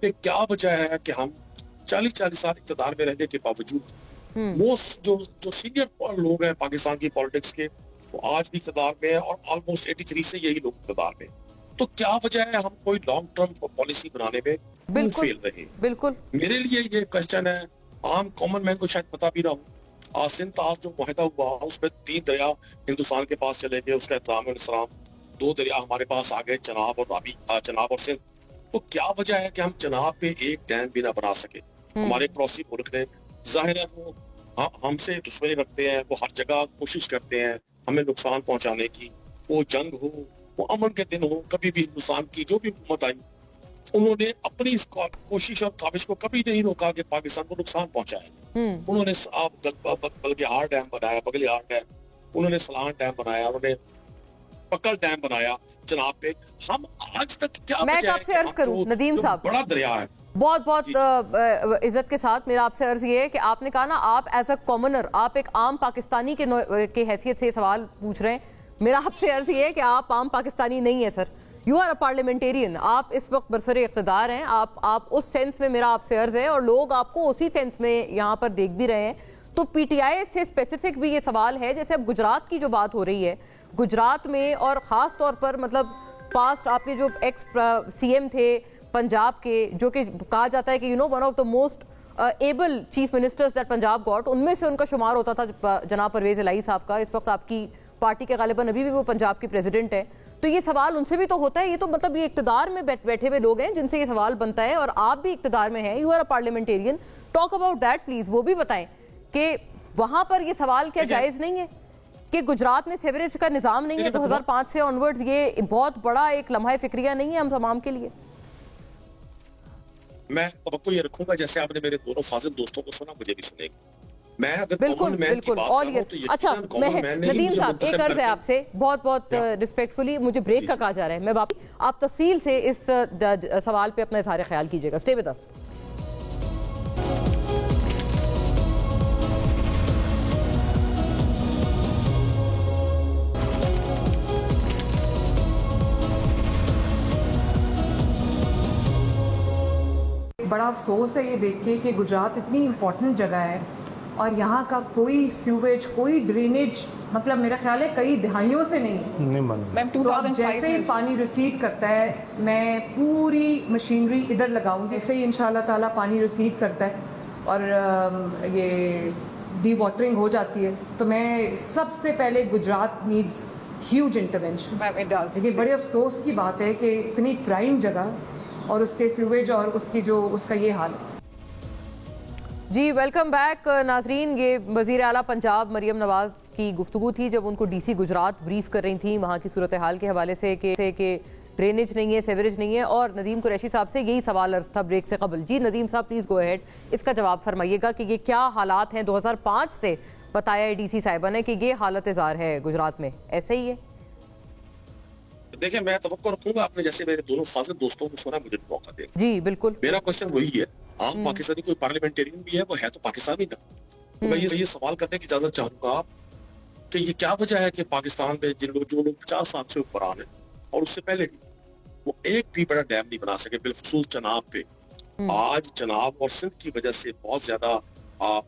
कि क्या वजह है कि हम 40-40 साल इक़्तिदार में रहने के बावजूद मोस्ट जो सीनियर लोग हैं पाकिस्तान की पॉलिटिक्स के, वो आज भी इक़्तिदार में है और ऑलमोस्ट 83 से यही लोग इक़्तिदार में। तो क्या वजह है हम कोई लॉन्ग टर्म पॉलिसी बनाने में क्यों फेल रहे? बिल्कुल मेरे लिए ये क्वेश्चन है, आम कॉमन मैन को शायद पता भी ना हो। सिंध आज जो मुआहदा हुआ उसमें 3 दरिया हिंदुस्तान के पास चले गए, उसका इंतजाम 2 दरिया हमारे पास आ गए, चनाब और रावी, चनाब और सिंध। तो क्या वजह है कि हम चनाब पे एक डैम भी ना बना सके? हमारे पड़ोसी मुल्क ने, जाहिर है वो हमसे दुश्मनी रखते हैं, वो हर जगह कोशिश करते हैं हमें नुकसान पहुंचाने की। वो जंग हो, वो अमन के दिन हो, कभी भी हिंदुस्तान की जो भी हुकूमत आई उन्होंने अपनी इस कोशिश और काविश को कभी नहीं रोका कि पाकिस्तान को नुकसान पहुंचाए। उन्होंने बल्गिहार डैम बनाया, बगलिहार डैम, उन्होंने सलान डैम बनाया, उन्होंने पकल डैम बनाया चनाब पे। हम आज तक क्या मैं आपसे अर्ज करूं नदीम साहब, बड़ा दरिया है, बहुत बहुत इज्जत के साथ मेरा आपसे अर्ज ये है कि आपने कहा ना आप एज अ कॉमनर, आप एक आम पाकिस्तानी के हैसियत से सवाल पूछ रहे हैं। मेरा आपसे अर्ज ये है कि आप आम पाकिस्तानी नहीं है sir, you are a parliamentarian. आप इस वक्त बरसरे इक़्तिदार हैं, आप उस सेंस में मेरा आपसे अर्ज है और लोग आपको उसी सेंस में यहाँ पर देख भी रहे हैं। तो पीटीआई से स्पेसिफिक भी ये सवाल है, जैसे अब गुजरात की जो बात हो रही है, गुजरात में और ख़ास तौर पर मतलब पास्ट आपके जो एक्स सीएम थे पंजाब के, जो कि कहा जाता है कि one of the most able chief ministers that Punjab got, उनमें से उनका शुमार होता था जनाब परवेज़ इलाही साहब का। इस वक्त आपकी पार्टी के गालिबन अभी भी वो पंजाब की प्रेसिडेंट है। तो ये सवाल उनसे भी तो होता है, ये तो मतलब ये इक़्तिदार में बैठे हुए लोग हैं जिनसे ये सवाल बनता है, और आप भी इक़्तिदार में हैं, you are a parliamentarian, talk about that please. वो भी बताएं कि वहां पर ये सवाल क्या जायज नहीं है कि गुजरात में सेवरेज का निजाम नहीं है 2005 से ऑनवर्ड्स? ये बहुत बड़ा एक लम्हा फिक्रिया नहीं है हम तमाम के लिए? मैं तवक्को ये रखूंगा जैसे आपने मेरे दोनों फाजिल दोस्तों को सुना, मुझे भी सुनेगा। मैं अगर बिल्कुल बिल्कुल ऑल यस। अच्छा नदीम साहब एक अर्ज है आपसे बहुत बहुत रिस्पेक्टफुली, मुझे ब्रेक का कहा जा रहा है, मैं वापस आप तफसील से इस सवाल पे अपना इज़हार ख्याल कीजिएगा। Stay with us. बड़ा अफसोस है ये देख के कि गुजरात इतनी इम्पोर्टेंट जगह है और यहाँ का कोई सीवेज, कोई ड्रेनेज, मतलब मेरा ख्याल है कई दहाइयों से नहीं बना। तो अब जैसे ही पानी रिसीड करता है, मैं पूरी मशीनरी इधर लगाऊंगी, जैसे ही इंशाल्लाह ताला पानी रिसीड करता है और ये डी वाटरिंग हो जाती है, तो मैं सबसे पहले गुजरात नीड्स ह्यूज इंटरवेंशन। देखिए बड़े अफसोस की बात है कि इतनी प्राइम जगह और उसके सीवेज और उसकी जो उसका ये हाल। जी वेलकम बैक नाजरीन। ये वज़ीर आला पंजाब मरियम नवाज की गुफ्तगू थी जब उनको डीसी गुजरात ब्रीफ कर रही थी वहाँ की सूरत हाल के हवाले से कि ड्रेनेज नहीं है, सेवरेज नहीं है। और नदीम कुरैशी साहब से यही सवाल अर्ज था ब्रेक से कबल। जी नदीम साहब प्लीज़ गो अहेड, इसका जवाब फरमाइएगा कि ये क्या हालात हैं। 2005 से बताया है डीसी साहिबा ने कि ये हालत ज़ार है गुजरात में, ऐसे ही है? देखिए मैं तवक्को रखूंगा, आपने जैसे मेरे दोनों फाजिल दोस्तों को सुना, मुझे मौका दे। जी बिल्कुल, मेरा क्वेश्चन वही है, आम पाकिस्तानी कोई पार्लियामेंटेरियन भी है, वो है तो पाकिस्तानी ना। तो मैं ये सवाल करने की इजाजत चाहूंगा कि ये क्या वजह है कि पाकिस्तान में जो लोग 50 साल से ऊपर आने और उससे पहले भी वो एक भी बड़ा डैम नहीं बना सके, बिलखुसूस चनाब पे। आज चनाब और सिंध की वजह से बहुत ज्यादा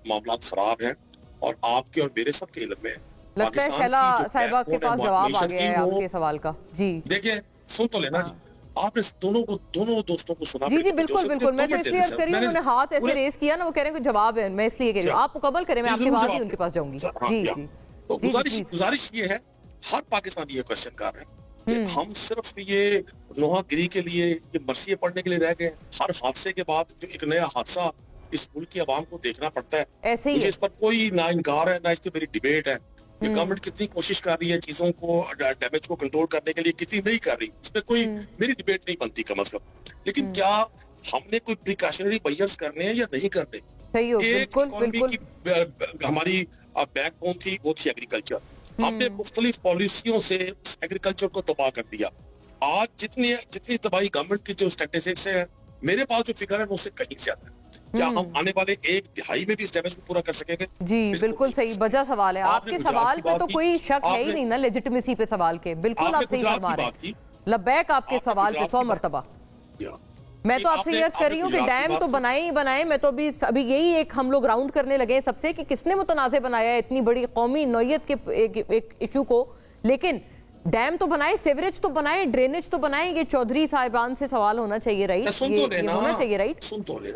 मामला खराब है और आपके और मेरे सबके इल्म में लगता है शैला साहिबा के पास जवाब आ गया है आपके सवाल का। जी देखिए सुन तो लेना जी, आपने दोनों दोस्तों को सुना? जी जी बिल्कुल बिल्कुल, मैं तो इसलिए अर्ज करी हूँ, उन्होंने हाथ ऐसे रेस किया ना, वो कह रहे हैं कि जवाब है, मैं इसलिए कह रही हूँ आप मुकम्मल करें, मैं आपके बाद ही उनके पास जाऊंगी। जी जी तो गुजारिश ये है, हर पाकिस्तानी ये क्वेश्चन कर रहे हैं कि हम सिर्फ ये नोहागिरी के लिए, ये मरसिए पढ़ने के लिए रह गए। हर हादसे के बाद जो एक नया हादसा इस मुल्क की आवाम को देखना पड़ता है, ऐसे ही मुझे इस पर कोई ना इनकार है ना इस पर मेरी डिबेट है। ये गवर्नमेंट कितनी कोशिश कर रही है चीजों को, डैमेज को कंट्रोल करने के लिए, कितनी नहीं कर रही, इस पर कोई मेरी डिबेट नहीं बनती कम अज कम। लेकिन क्या हमने कोई प्रिकॉशनरी मेजर्स करने हैं या नहीं करने? बिल्कुल, हमारी बैक बोन थी वो थी एग्रीकल्चर। हमने मुख्तलिफ पॉलिसियों से एग्रीकल्चर को तबाह कर दिया। आज जितनी तबाही गवर्नमेंट की जो स्टैटिस्टिक्स है, मेरे पास जो फिगर है वो उससे कहीं ज्यादा है। क्या हम आने वाले एक दिहाई में भी इस डैमेज को पूरा कर सकेंगे? जी बिल्कुल सही वजह सवाल है। आपके सवाल पे तो कोई शक है ही नहीं ना लेजिटिमेसी पे सवाल के। बिल्कुल आप सही फरमा रहे हैं। लब्बैक आपके सवाल पे 100 मरतबा। मैं तो आपसे ये कर रही हूँ कि डैम तो बनाए ही बनाए। मैं तो अभी यही एक हम लोग राउंड करने लगे हैं सबसे कि किसने मुतनाज़े बनाया है इतनी बड़ी कौमी नौयत के एक इशू को। लेकिन डैम तो बनाए, सीवरेज तो बनाए, ड्रेनेज तो बनाए। ये चौधरी साहिबान से सवाल होना चाहिए, राइट? ये होना चाहिए, राइट?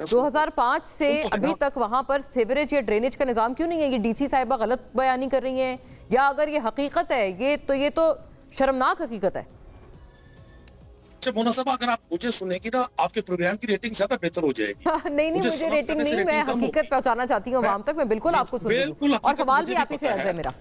2005 से अभी तक वहां पर सीवरेज या ड्रेनेज का निजाम क्यों नहीं है? ये डीसी साहिबा गलत बयानी कर रही हैं, या अगर ये हकीकत है ये तो शर्मनाक हकीकत है। मोना साहब, अगर आप मुझे सुनेगी ना, आपके प्रोग्राम की रेटिंग ज्यादा बेहतर हो जाएगी। नहीं मुझे रेटिंग नहीं, मैं हकीकत पहुंचाना चाहती हूँ आवाम तक। मैं बिल्कुल आपको सुनूंगी और सवाल भी आप ही से अर्ज है मेरा।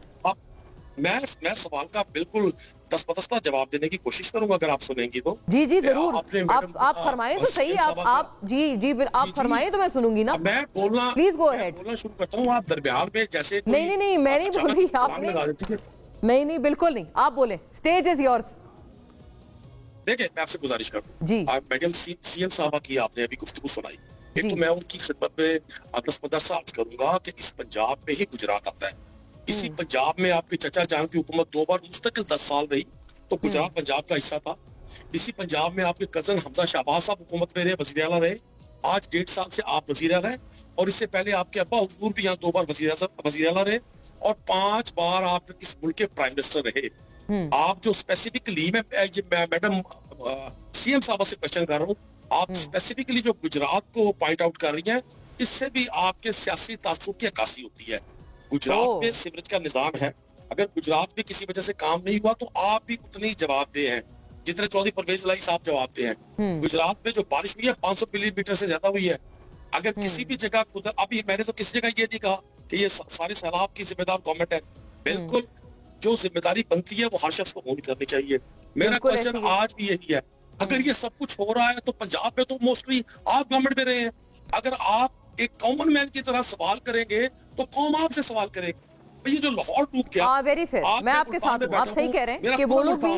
मैं सवाल का बिल्कुल तसबतस्ता जवाब देने की कोशिश करूंगा अगर आप सुनेंगी तो। जी जरूर, आप फरमाएं तो सही। आप जी आप फरमाएं तो मैं सुनूंगी ना। मैं बोलना प्लीज गो अहेड। बोलना शुरू करता हूँ। आप दरमियान में जैसे नहीं मैं नहीं बोल रही, आपने नहीं बिल्कुल नहीं, आप बोले। Stage is yours. देखिए, मैं आपसे गुजारिश करूँ जी, मैडम सीएम साहबा की आपने अभी गुफ्तगू सुनाई। एक तो मैं उनकी खिदमत में 10-15 साल करूंगा कि इस पंजाब में ही गुजरात आता है। इसी पंजाब में आपके चचा जान की हुकूमत 2 बार मुस्तकिल 10 साल रही, तो गुजरात पंजाब का हिस्सा था। इसी पंजाब में आपके कजन हमजा शहबाज साहब हुकूमत में रहे, वजीर आला रहे। आज 1.5 साल से आप वजीर आला हैं, और इससे पहले आपके अब्बा हुजूर भी यहाँ 2 बार वजीर आला रहे, और 5 बार आप इस मुल्क के प्राइम मिनिस्टर रहे। आप जो स्पेसिफिकली मैडम सीएम साहब से क्वेश्चन कर रहा हूँ, आप स्पेसिफिकली जो गुजरात को पॉइंट आउट कर रही हैं, इससे भी आपके सियासी तासुब की अक्कासी होती है। गुजरात में सीवरेज का निजाम है, अगर गुजरात में किसी वजह से काम नहीं हुआ तो आप भी उतने ही जवाबदेह हैं जितने चौधरी परवेज लाई साहब जवाबदेह हैं। गुजरात में जो बारिश हुई है 500 मिलीमीटर से ज्यादा हुई है। अगर किसी भी जगह, अभी मैंने तो किसी जगह ये नहीं कहा कि ये सारे सैलाब की जिम्मेदार गवर्नमेंट है। बिल्कुल, जो जिम्मेदारी बनती है वो हर शख्स को होनी करनी चाहिए। मेरा क्वेश्चन आज भी यही है, अगर ये सब कुछ हो रहा है तो पंजाब में तो मोस्टली आप गवर्नमेंट में रहे हैं। अगर आप एक कॉमन मैन की तरह सवाल करेंगे तो कौम आपसे सवाल करेगी। ये जो लाहौर डूब गया, वेरी फेयर, मैं आपके साथ हूं। आप सही कह रहे हैं कि वो लोग भी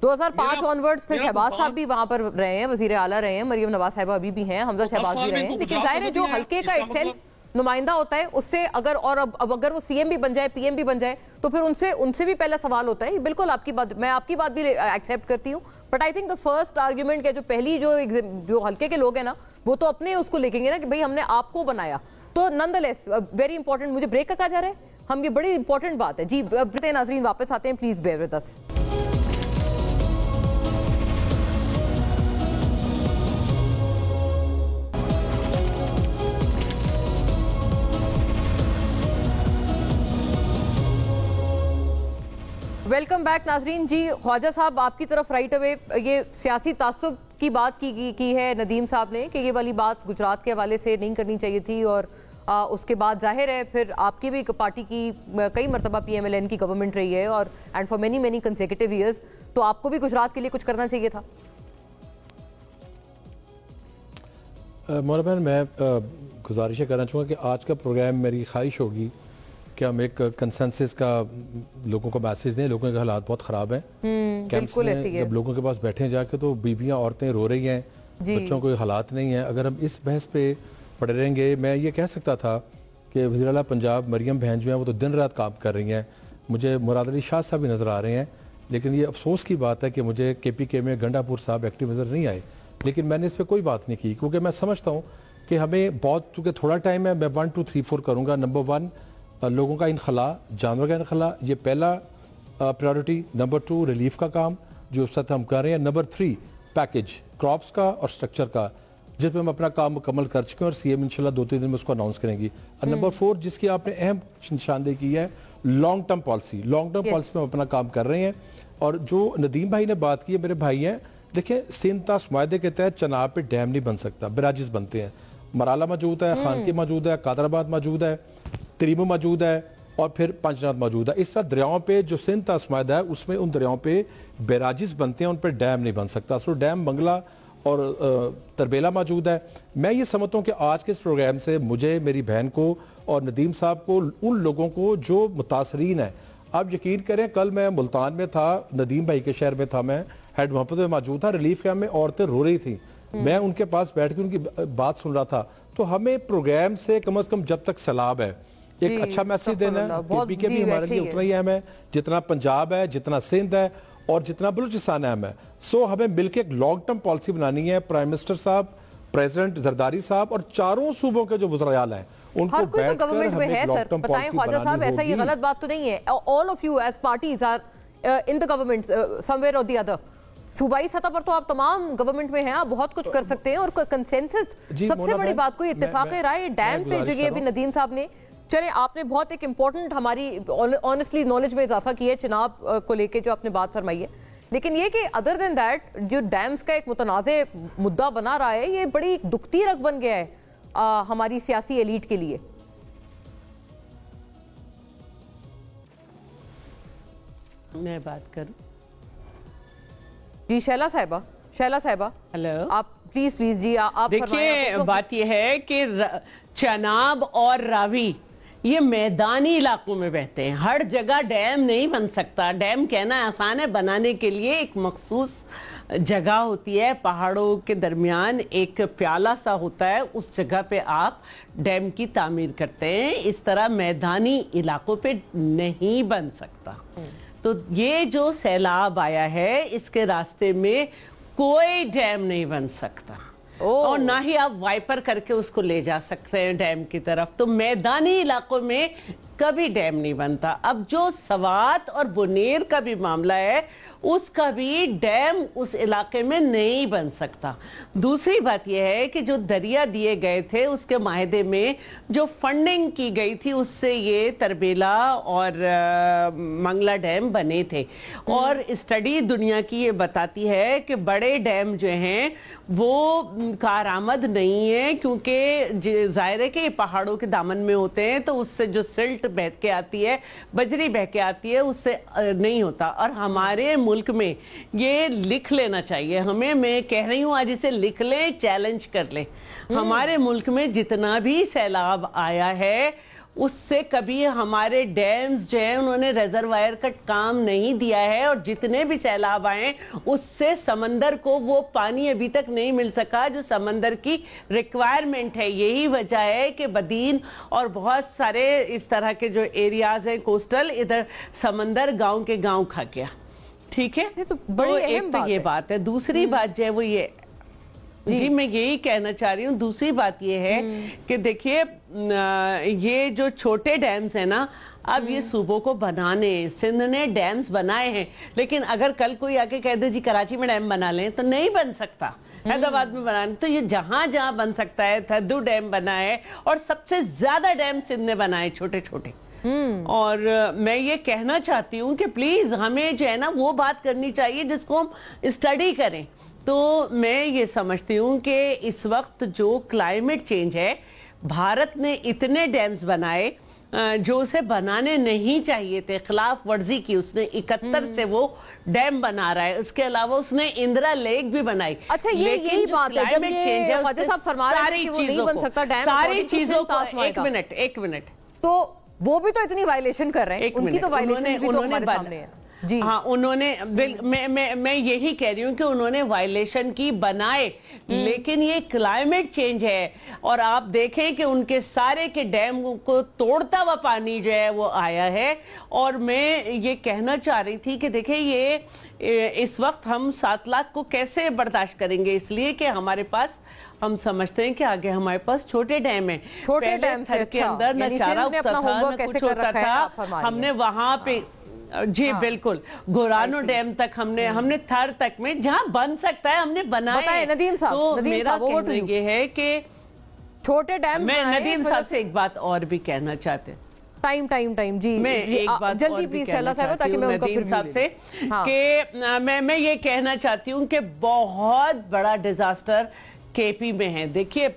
2005 ऑनवर्ड्स फिर शहबाज साहब भी वहां पर रहे हैं, वजीर आला रहे हैं, मरियम नवाज साहिबा अभी भी हैं, हमजा शहबाज भी रहे हैं। लेकिन जाहिर है जो हल्के का इटसेल्फ नुमाइंदा होता है उससे अगर, और अब अगर वो सीएम भी बन जाए, पीएम भी बन जाए, तो फिर उनसे भी पहला सवाल होता है। बिल्कुल आपकी बात, मैं आपकी बात भी एक्सेप्ट करती हूँ। But I think the first argument के जो पहली जो हल्के के लोग हैं ना, वो तो अपने उसको लेकेंगे ना कि भाई हमने आपको बनाया। तो नंदलेस वेरी इंपॉर्टेंट, मुझे ब्रेक का कहा जा रहा है, हम ये बड़ी इंपॉर्टेंट बात है जी। नाज़रीन वापस आते हैं, please bear with us. Welcome back नाजरीन जी। ख्वाजा साहब, आपकी तरफ राइट अवे ये सियासी तासुब की बात की है नदीम साहब ने कि ये वाली बात गुजरात के हवाले से नहीं करनी चाहिए थी, और उसके बाद जाहिर है फिर आपकी भी पार्टी की कई मरतबा PMLN की गवर्नमेंट रही है, और and for many consecutive years, तो आपको भी गुजरात के लिए कुछ करना चाहिए था। मौलाना बहन, मैं गुजारिश करना चाहूँगा कि आज का प्रोग्राम मेरी ख्वाहिश होगी कि हम एक कंसेंसस का लोगों को मैसेज दें। लोगों के हालात बहुत ख़राब हैं कैंप्स में। जब लोगों के पास बैठे जाके तो बीबियाँ औरतें रो रही हैं, बच्चों को हालात नहीं है। अगर हम इस बहस पे पड़े रहेंगे, मैं ये कह सकता था कि वज़ीर आला पंजाब मरियम बहन जो हैं वो तो दिन रात काम कर रही हैं। मुझे मुराद अली शाह साहब भी नज़र आ रहे हैं, लेकिन ये अफसोस की बात है कि मुझे KPK में गंडापुर साहब एक्टिव नज़र नहीं आए। लेकिन मैंने इस पर कोई बात नहीं की, क्योंकि मैं समझता हूँ कि हमें बहुत, चूँकि थोड़ा टाइम है, मैं 1 2 3 4 करूँगा। नंबर 1, लोगों का इनखला, जानवर का इनखला, ये पहला प्रायोरिटी। नंबर 2, रिलीफ का काम जो उस वक्त हम कर रहे हैं। नंबर 3, पैकेज क्रॉप्स का और स्ट्रक्चर का, जिस पर हम अपना काम मुकम्मल कर चुके हैं, और CM इंशाल्लाह 2-3 दिन में उसको अनाउंस करेंगी। और नंबर 4, जिसकी आपने अहम निशानदेही की है, long term policy. Long term policy में हम अपना काम कर रहे हैं। और जो नदीम भाई ने बात की है, मेरे भाई हैं, देखिए सिंतास माहदे के तहत चनाब पे डैम नहीं बन सकता, बराजिस बनते हैं। मराला मौजूद है, खानकी मौजूद है, कादराबाद मौजूद है, तरीमो मौजूद है, और फिर पंचनाथ मौजूद है। इस तरह दरियाओं पे जो सिंध तासमायदा है उसमें उन दरियाओं पे बैराजिस बनते हैं, उन पर डैम नहीं बन सकता। सो डैम बंगला और तरबेला मौजूद है। मैं ये समझता हूँ कि आज के इस प्रोग्राम से मुझे, मेरी बहन को اور ندیم صاحب کو, ان لوگوں کو جو متاثرین ہیں. آپ یقین کریں کل میں ملتان میں تھا, ندیم بھائی کے شہر میں تھا, میں ہیڈ محمد میں موجود تھا, ریلیف کیمپ میں عورتیں رو رہی تھیں, میں ان کے پاس بیٹھ کے ان کی بات سن رہا تھا. تو ہمیں پروگرام سے کم از کم جب تک سیلاب ہے ایک اچھا میسیج دینا ہے. پی کے بھی ہمارے لیے اتنا ہی اہم ہے جتنا پنجاب ہے, جتنا سندھ ہے اور جتنا بلوچستان اہم ہے. سو ہمیں مل کے ایک لانگ ٹرم پالیسی بنانی ہے. پرائم منسٹر صاحب, پریزیڈنٹ زرداری صاحب اور چاروں صوبوں کے جو وزراء ہیں ان کو بیٹھ کر ہمیں ایک لانگ ٹرم پالیسی بنانی ایسا یہ غلط بات تو نہیں ہے. all of you as parties are in the government somewhere or the other. صوبائی سطح پر تو آپ تمام گورنمنٹ میں ہیں, آپ بہت کچھ کر سکتے ہیں, اور کنسنسس سب سے بڑی بات کوئی اتفاق رائے ڈیم پہ جو یہ ابھی ندیم صاحب نے, چلے آپ نے بہت ایک امپورٹنٹ ہماری آنیسٹلی نالج میں اضافہ کیا ہے چناب کو لے کے جو آپ نے بات فرمائی ہے, لیکن یہ کہ ادر دین دیٹ جو ڈیمز کا ایک متنازع مدعا بنا رہا ہے, یہ بڑی دکھتی رگ بن گیا ہے ہماری سیاسی ایلیٹ کے لیے. میں بات کروں جی شیلا صاحبہ ہلو, آپ پلیز جی آپ دیکھیے بات یہ ہے کہ چناب اور راوی یہ میدانی علاقوں میں بہتے ہیں, ہر جگہ ڈیم نہیں بن سکتا. ڈیم کہنا آسان ہے, بنانے کے لیے ایک مخصوص جگہ ہوتی ہے, پہاڑوں کے درمیان ایک پیالہ سا ہوتا ہے, اس جگہ پہ آپ ڈیم کی تعمیر کرتے ہیں. اس طرح میدانی علاقوں پہ نہیں بن سکتا. تو یہ جو سیلاب آیا ہے اس کے راستے میں کوئی ڈیم نہیں بن سکتا, اور نہ ہی آپ وائپر کر کے اس کو لے جا سکتے ہیں ڈیم کی طرف. تو میدانی علاقوں میں کبھی ڈیم نہیں بنتا. اب جو سوات اور بنیر کا بھی معاملہ ہے, اس کا بھی ڈیم اس علاقے میں نہیں بن سکتا. دوسری بات یہ ہے کہ جو دریا دیے گئے تھے اس کے معاہدے میں جو فنڈنگ کی گئی تھی, اس سے یہ تربیلا اور منگلا ڈیم بنے تھے. اور اسٹڈی دنیا کی یہ بتاتی ہے کہ بڑے ڈیم جو ہیں وہ کارآمد نہیں ہیں, کیونکہ ظاہر ہے کہ یہ پہاڑوں کے دامن میں ہوتے ہیں, تو اس سے جو سلٹ بہہ کے آتی ہے, بجری بہہ کے آتی ہے, اس سے نہیں ہوتا. اور ہمارے ملک میں یہ لکھ لینا چاہیے ہمیں, میں کہہ رہی ہوں آج اسے لکھ لیں, چیلنج کر لیں. ہمارے ملک میں جتنا بھی سیلاب آیا ہے اس سے کبھی ہمارے ڈیمز جو ہیں انہوں نے ریزروائر کا کام نہیں دیا ہے, اور جتنے بھی سیلاب آئے اس سے سمندر کو وہ پانی ابھی تک نہیں مل سکا جو سمندر کی ریکوائرمنٹ ہے. یہی وجہ ہے کہ بدین اور بہت سارے اس طرح کے جو ایریاز ہیں کوسٹل, ادھر سمندر گاؤں کے گاؤں کھا گیا. ٹھیک ہے, تو ایک تو یہ بات ہے. دوسری بات جو ہے وہ یہ, جی میں یہی کہنا چاہ رہی ہوں, دوسری بات یہ ہے کہ دیکھیے یہ جو چھوٹے ڈیمز ہیں نا, اب یہ صوبوں کو بنانے, سندھ نے ڈیمز بنائے ہیں, لیکن اگر کل کوئی آ کے کہہ دے جی کراچی میں ڈیم بنا لیں تو نہیں بن سکتا. حیدرآباد میں بنانے, تو یہ جہاں جہاں بن سکتا ہے. تھدو ڈیم بنا ہے, اور سب سے زیادہ ڈیم سندھ نے بنائے چھوٹے چھوٹے. اور میں یہ کہنا چاہتی ہوں کہ پلیز ہمیں جو ہے نا وہ بات کرنی چاہیے جس کو ہم اسٹڈی کریں. تو میں یہ سمجھتی ہوں کہ اس وقت جو کلائمیٹ چینج ہے, بھارت نے اتنے ڈیمز بنائے جو اسے بنانے نہیں چاہیے تھے, خلاف ورزی کی. اس نے 71 سے وہ ڈیم بنا رہا ہے. اس کے علاوہ اس نے اندرا لیک بھی بنائی. اچھا یہی بات ہے, جب یہ خواجہ صاحب فرما رہے ہیں کہ وہ نہیں بن سکتا ڈیم, ساری چیزوں کو ایک منٹ تو وہ بھی تو اتنی وائلیشن کر رہے ہیں, ان کی تو وائلیشن بھی تو ہمارے سامنے ہے. جی ہاں, انہوں نے میں یہی کہہ رہی ہوں کہ انہوں نے وائلیشن کی بنائے, لیکن یہ کلائمیٹ چینج ہے. اور آپ دیکھیں کہ ان کے سارے کے ڈیم کو توڑتا ہوا پانی جو ہے وہ آیا ہے. اور میں یہ کہنا چاہ رہی تھی کہ دیکھیں یہ اس وقت ہم 7 لاکھ کو کیسے برداشت کریں گے, اس لیے کہ ہمارے پاس ہم سمجھتے ہیں کہ آگے ہمارے پاس چھوٹے ڈیم ہیں. چھوٹے ڈیم سے کے اندر نہ چارہ اگتا تھا نہ کچھ ہوتا تھا. ہم نے وہاں پہ جی بالکل گورانو ڈیم تک ہم نے تھر تک میں جہاں بن سکتا ہے ہم نے بنائے. ندیم صاحب, تو میرا کہنا یہ ہے کہ چھوٹے ڈیم, میں ندیم صاحب سے ایک بات اور بھی کہنا چاہتے ٹائم جی میں ایک بات جلدی پلیز شیلا صاحب, تاکہ میں ان کا ندیم صاحب سے کہ میں یہ کہنا چاہتی ہوں کہ بہت بڑا ڈیزاسٹر کے پی میں ہے. دیکھیے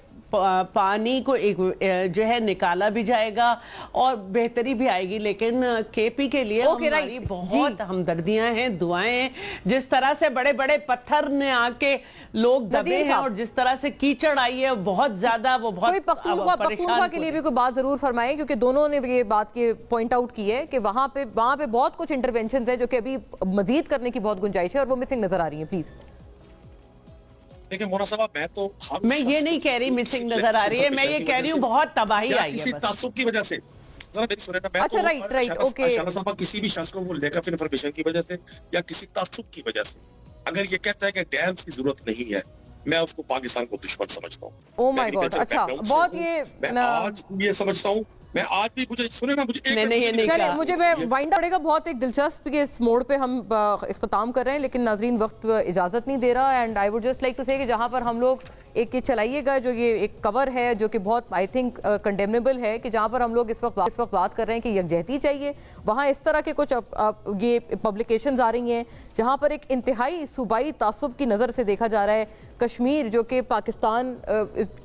पानी को जो है निकाला भी जाएगा और बेहतरी भी आएगी। लेकिन केपी के लिए हमारी बहुत हमदर्दियां हैं, दुआएं हैं। जिस तरह से बड़े बड़े पत्थर ने आके लोग दबे हैं और जिस तरह से कीचड़ आई है बहुत ज्यादा, वो बहुत पख्तूनख्वा के लिए भी कोई बात जरूर फरमाएं, क्योंकि दोनों ने ये बात के पॉइंट आउट की है कि वहां पे बहुत कुछ इंटरवेंशन है जो कि अभी मजीद करने की बहुत गुंजाइश है और वो मिसिंग नजर आ रही है। प्लीज देखिए मोना साहब, मैं ये नहीं कह रही मिसिंग नजर आ रही है, मैं ये कह रही हूँ बहुत तबाही आई है किसी तासुब की वजह से। अच्छा, राइट, ओके। किसी भी शख्स को लेकर इन्फॉर्मेशन की वजह से या किसी तासुब की वजह से अगर ये कहता है कि डैम्स की जरूरत नहीं है, मैं उसको पाकिस्तान को दुश्मन समझता हूँ। ओह माय गॉड, अच्छा, बहुत मैं आज ये समझता हूँ। मैं आज भी मुझे सुने ना, मुझे मुझे वाइंड पड़ेगा। बहुत एक दिलचस्प के इस मोड़ पे हम इख्तिताम कर रहे हैं, लेकिन नाजरीन वक्त इजाजत नहीं दे रहा। And I would just like to say कि जहां पर हम लोग एक ये चलाइएगा, जो ये एक कवर है जो कि बहुत आई थिंक कंडेमनेबल है, कि जहां पर हम लोग इस वक्त बात कर रहे हैं कि यकजहती चाहिए, वहां इस तरह के कुछ ये पब्लिकेशंस आ रही हैं जहां पर एक इंतहाई सूबाई तासुब की नज़र से देखा जा रहा है कश्मीर, जो कि पाकिस्तान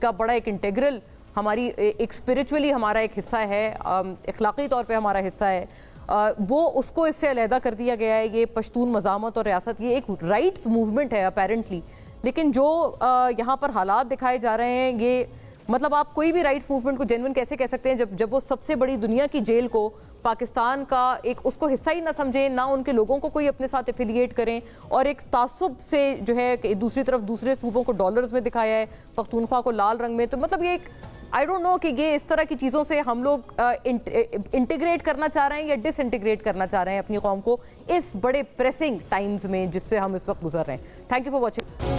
का बड़ा एक इंटेग्रल, हमारी एक स्पिरिचुअली हमारा एक हिस्सा है, अखलाकी तौर पे हमारा हिस्सा है, वो उसको इससे अलहदा कर दिया गया है। ये पश्तून मज़ामत और रियासत, ये एक राइट्स मूवमेंट है अपेरेंटली, लेकिन जो यहाँ पर हालात दिखाए जा रहे हैं, ये मतलब आप कोई भी राइट्स मूवमेंट को जेन्युइन कैसे कह सकते हैं जब वो सबसे बड़ी दुनिया की जेल को पाकिस्तान का एक उसको हिस्सा ही ना समझें, ना उनके लोगों को कोई अपने साथ एफिलिएट करें, और एक तासुब से जो है दूसरी तरफ दूसरे सूबों को डॉलर्स में दिखाया है, पख्तूनख्वा को लाल रंग में। तो मतलब ये एक आई डोंट नो कि ये इस तरह की चीज़ों से हम लोग इंटीग्रेट करना चाह रहे हैं या डिसइंटीग्रेट करना चाह रहे हैं अपनी कौम को इस बड़े प्रेसिंग टाइम्स में जिससे हम इस वक्त गुजर रहे हैं। Thank you for watching.